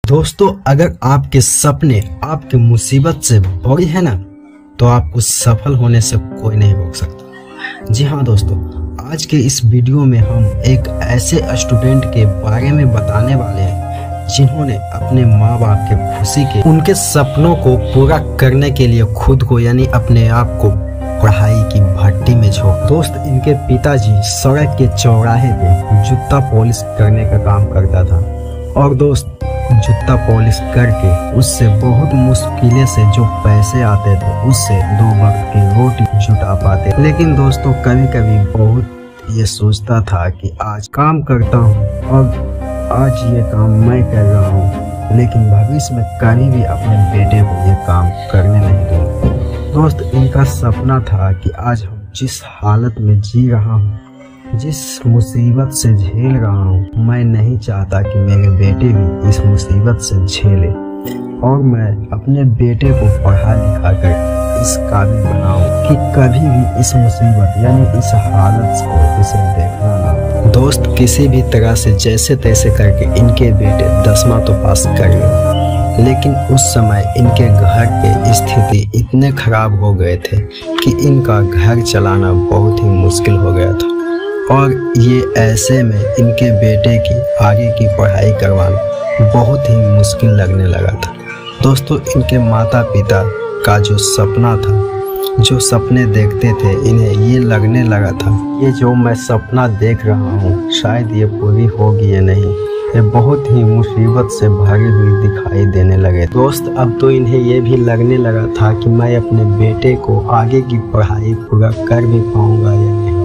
दोस्तों, अगर आपके सपने आपके मुसीबत से बड़ी है ना, तो आपको सफल होने से कोई नहीं रोक सकता। जी हाँ दोस्तों, आज के इस वीडियो में हम एक ऐसे स्टूडेंट के बारे में बताने वाले हैं जिन्होंने अपने माँ बाप के खुशी के उनके सपनों को पूरा करने के लिए खुद को यानी अपने आप को पढ़ाई की भट्टी में झोंक। दोस्त, इनके पिताजी सड़क के चौराहे पे जूता पॉलिश करने का काम करता था और दोस्त जूता पॉलिश करके उससे बहुत मुश्किलें से जो पैसे आते थे उससे 2 वक्त की रोटी जुटा पाते। लेकिन दोस्तों, कभी कभी बहुत ये सोचता था कि आज काम करता हूँ और आज ये काम मैं कर रहा हूँ, लेकिन भविष्य में कभी भी अपने बेटे को ये काम करने नहीं दूंगा। दोस्त, इनका सपना था कि आज हम जिस हालत में जी रहा हूँ, जिस मुसीबत से झेल रहा हूँ, मैं नहीं चाहता कि मेरे बेटे भी इस मुसीबत से झेले और मैं अपने बेटे को पढ़ा लिखा कर इस काबिल बनाऊं कि कभी भी इस मुसीबत यानी इस हालत को इसे देखना ना। दोस्त, किसी भी तरह से जैसे तैसे करके इनके बेटे 10वां तो पास कर लिए, लेकिन उस समय इनके घर के स्थिति इतने खराब हो गए थे कि इनका घर चलाना बहुत ही मुश्किल हो गया था और ये ऐसे में इनके बेटे की आगे की पढ़ाई करवाना बहुत ही मुश्किल लगने लगा था। दोस्तों, इनके माता पिता का जो सपना था, जो सपने देखते थे, इन्हें ये लगने लगा था ये जो मैं सपना देख रहा हूँ शायद ये पूरी होगी या नहीं, ये बहुत ही मुसीबत से भरी हुई दिखाई देने लगे। दोस्त, अब तो इन्हें ये भी लगने लगा था कि मैं अपने बेटे को आगे की पढ़ाई पूरा कर भी पाऊंगा या नहीं।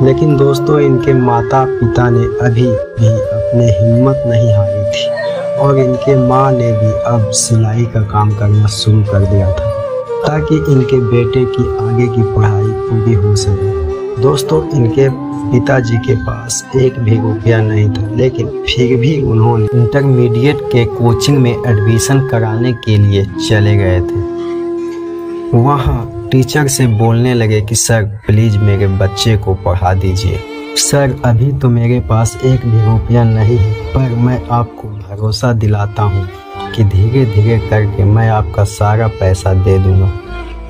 लेकिन दोस्तों, इनके माता पिता ने अभी भी अपने हिम्मत नहीं हारी थी और इनके माँ ने भी अब सिलाई का काम करना शुरू कर दिया था ताकि इनके बेटे की आगे की पढ़ाई पूरी हो सके। दोस्तों, इनके पिताजी के पास एक भी रुपया नहीं था, लेकिन फिर भी उन्होंने इंटरमीडिएट के कोचिंग में एडमिशन कराने के लिए चले गए थे। वहाँ टीचर से बोलने लगे कि सर प्लीज मेरे बच्चे को पढ़ा दीजिए। सर, अभी तो मेरे पास एक भी रुपया नहीं है, पर मैं आपको भरोसा दिलाता हूँ कि धीरे धीरे करके मैं आपका सारा पैसा दे दूंगा,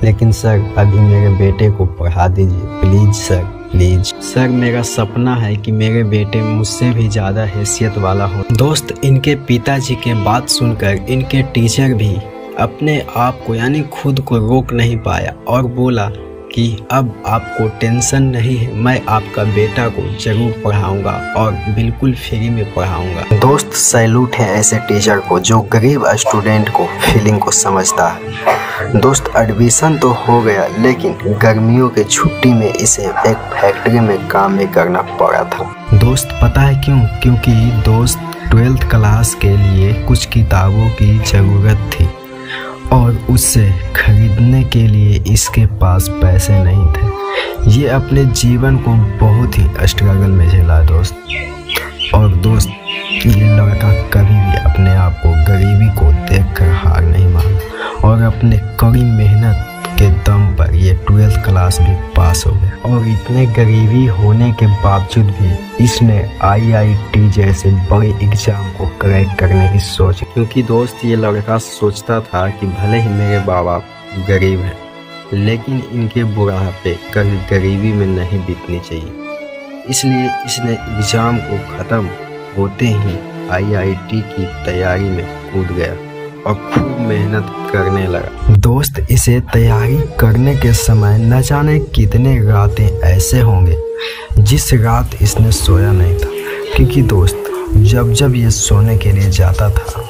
लेकिन सर अभी मेरे बेटे को पढ़ा दीजिए प्लीज सर, प्लीज सर। मेरा सपना है कि मेरे बेटे मुझसे भी ज़्यादा हैसियत वाला हो। दोस्त, इनके पिताजी के बात सुनकर इनके टीचर भी अपने आप को यानी खुद को रोक नहीं पाया और बोला कि अब आपको टेंशन नहीं है, मैं आपका बेटा को जरूर पढ़ाऊंगा और बिल्कुल फ्री में पढ़ाऊंगा। दोस्त, सैल्यूट है ऐसे टीचर को जो गरीब स्टूडेंट को फीलिंग को समझता है। दोस्त, एडमिशन तो हो गया, लेकिन गर्मियों की छुट्टी में इसे एक फैक्ट्री में काम भी करना पड़ा था। दोस्त, पता है क्यों? क्योंकि दोस्त 12th क्लास के लिए कुछ किताबों की ज़रूरत थी और उससे खरीदने के लिए इसके पास पैसे नहीं थे। ये अपने जीवन को बहुत ही स्ट्रगल में झेला दोस्त। और दोस्त, ये लड़का कभी भी अपने आप को गरीबी को देखकर हार नहीं माना और अपने कड़ी मेहनत के दम पर ये 12th क्लास भी पास हो गया। और इतने गरीबी होने के बावजूद भी इसने IIT जैसे बड़े एग्जाम को क्रैक करने की सोची, क्योंकि दोस्त ये लड़का सोचता था कि भले ही मेरे बाप बाप गरीब हैं, लेकिन इनके बुढ़ापे कभी गरीबी में नहीं बीतनी चाहिए। इसलिए इसने एग्जाम को ख़त्म होते ही IIT की तैयारी में कूद गया और खूब मेहनत करने लगा। दोस्त, इसे तैयारी करने के समय न जाने कितने रातें ऐसे होंगे जिस रात इसने सोया नहीं था, क्योंकि दोस्त जब जब ये सोने के लिए जाता था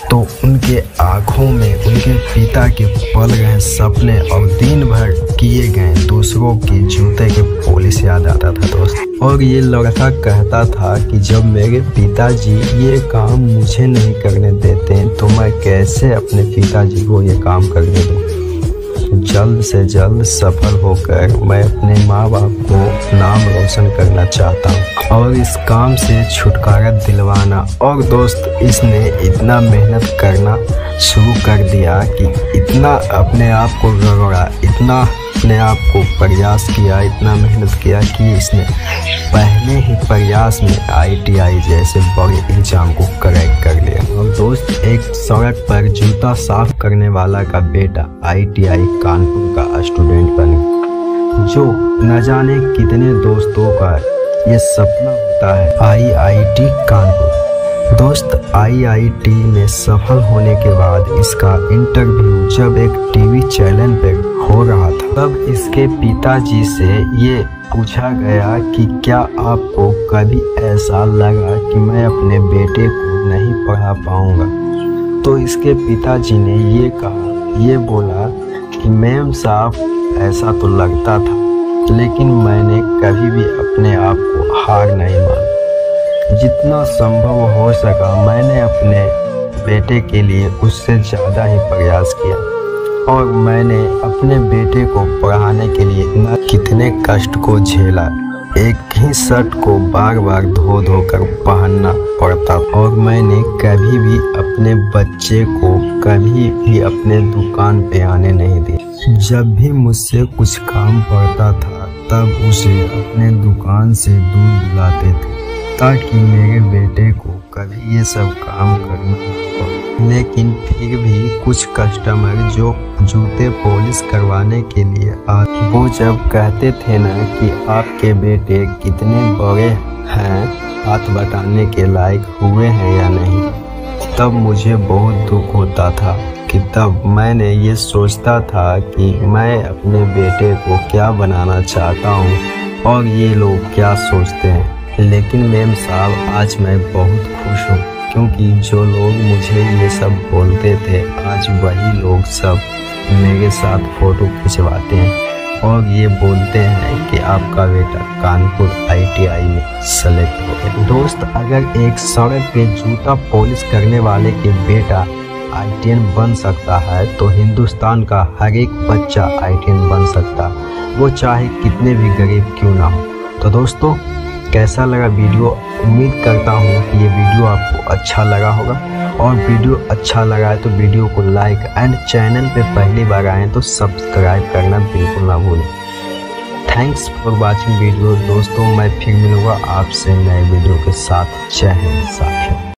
तो उनके आँखों में उनके पिता के पल गए सपने और दिन भर किए गए दूसरों के जूते के पॉलिश याद आता था दोस्त। और ये लड़का कहता था कि जब मेरे पिताजी ये काम मुझे नहीं करने देते तो मैं कैसे अपने पिताजी को ये काम करने दूँ। जल्द से जल्द सफल होकर मैं अपने माँ बाप को नाम रोशन करना चाहता हूँ और इस काम से छुटकारा दिलवाना। और दोस्त, इसने इतना मेहनत करना शुरू कर दिया कि इतना अपने आप को रगड़ा, इतना अपने आप को प्रयास किया, इतना मेहनत किया कि इसने पहले ही प्रयास में ITI जैसे बड़े एग्जाम को क्रैक कर लिया। और दोस्त, एक सड़क पर जूता साफ करने वाला का बेटा ITI कानपुर का स्टूडेंट बन गया, जो न जाने कितने दोस्तों का ये सपना होता है IIT कानपुर। दोस्त, IIT में सफल होने के बाद इसका इंटरव्यू जब एक टीवी चैनल पे हो रहा था, तब इसके पिताजी से ये पूछा गया कि क्या आपको कभी ऐसा लगा कि मैं अपने बेटे को नहीं पढ़ा पाऊंगा? तो इसके पिताजी ने ये कहा, ये बोला कि मैम साहब ऐसा तो लगता था, लेकिन मैंने कभी भी अपने आप को हार नहीं माना। जितना संभव हो सका मैंने अपने बेटे के लिए उससे ज़्यादा ही प्रयास किया, और मैंने अपने बेटे को पढ़ाने के लिए न कितने कष्ट को झेला। एक ही शर्ट को बार बार धो धो कर पहनना पड़ता, और मैंने कभी भी अपने बच्चे को कभी भी अपने दुकान पे आने नहीं दिया। जब भी मुझसे कुछ काम पड़ता था तब उसे अपने दुकान से दूर बुलाते थे, ताकि मेरे बेटे को कभी ये सब काम करना न पड़े। लेकिन फिर भी कुछ कस्टमर जो जूते पॉलिश करवाने के लिए आते, वो जब कहते थे ना कि आपके बेटे कितने बड़े हैं, हाथ बटाने के लायक हुए हैं या नहीं, तब मुझे बहुत दुख होता था कि तब मैंने ये सोचता था कि मैं अपने बेटे को क्या बनाना चाहता हूँ और ये लोग क्या सोचते हैं। लेकिन मैम साहब, आज मैं बहुत खुश हूँ, क्योंकि जो लोग मुझे ये सब बोलते थे, आज वही लोग सब मेरे साथ फ़ोटो खिंचवाते हैं और ये बोलते हैं कि आपका बेटा कानपुर ITI में सेलेक्ट हो गया। दोस्त, अगर एक सड़क पे जूता पॉलिश करने वाले के बेटा ITN बन सकता है, तो हिंदुस्तान का हर एक बच्चा ITN बन सकता है, वो चाहे कितने भी गरीब क्यों ना हो। तो दोस्तों, कैसा लगा वीडियो? उम्मीद करता हूँ कि ये वीडियो आपको अच्छा लगा होगा, और वीडियो अच्छा लगा है तो वीडियो को लाइक एंड चैनल पे पहली बार आए तो सब्सक्राइब करना बिल्कुल ना भूलें। Thanks for watching video. दोस्तों, मैं फिर मिलूँगा आपसे नए वीडियो के साथ। जय हिंद साथियों।